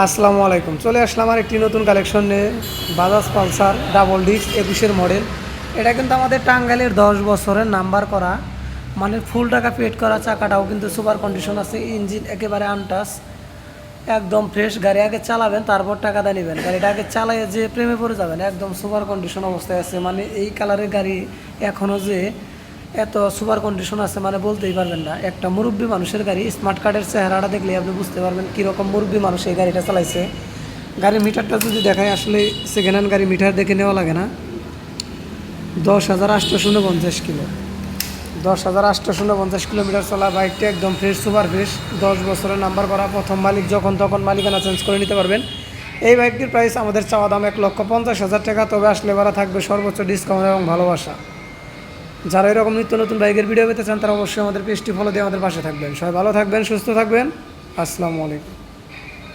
আসসালামু আলাইকুম। চলে আসলাম আর একটি নতুন কালেকশন নিয়ে, বাজাজ পালসার ডাবল ডিস্ক 21-এর মডেল। এটা কিন্তু আমাদের টাঙ্গাইলের 10 বছরের নাম্বার করা, মানে ফুল টাকা পেড করা। চাকাটাও কিন্তু সুপার কন্ডিশন আছে, ইঞ্জিন একেবারে আনটাচ, একদম ফ্রেশ। গাড়ি আগে চালাবেন, তারপর টাকা দিয়ে নেবেন। গাড়িটা আগে চালাইয়ে যে প্রেমে পড়ে যাবেন, একদম সুপার কন্ডিশন অবস্থায় আছে। মানে এই কালারের গাড়ি এখনও যে এত সুপার কন্ডিশন আছে মানে বলতেই পারবেন না। একটা মুরব্বী মানুষের গাড়ি, স্মার্ট কার্ডের চেহারাটা দেখলে আপনি বুঝতে পারবেন কীরকম মুরব্বী মানুষ এই গাড়িটা চালাইছে। গাড়ির মিটারটা যদি দেখায়, আসলে সেকেন্ড হ্যান্ড গাড়ি মিটার দেখে নেওয়া লাগে না। 10,849 কিলো, 10,849 কিলোমিটার চলা বাইকটা একদম ফ্রেশ, সুপার ফ্রেশ। 10 বছরের নাম্বার করা, প্রথম মালিক যখন তখন মালিকানা চেঞ্জ করে নিতে পারবেন। এই বাইকটির প্রাইস আমাদের চাওয়া দাম 1,50,000 টাকা, তবে আসলে ভাড়া থাকবে সর্বোচ্চ ডিসকাউন্ট এবং ভালোবাসা। যারা এরকম নিত্য নতুন বাইকের ভিডিও পেতে চান, তারা অবশ্যই আমাদের পেজটি ফলো দিয়ে আমাদের পাশে থাকবেন। সবাই ভালো থাকবেন, সুস্থ থাকবেন। আসসালামু আলাইকুম।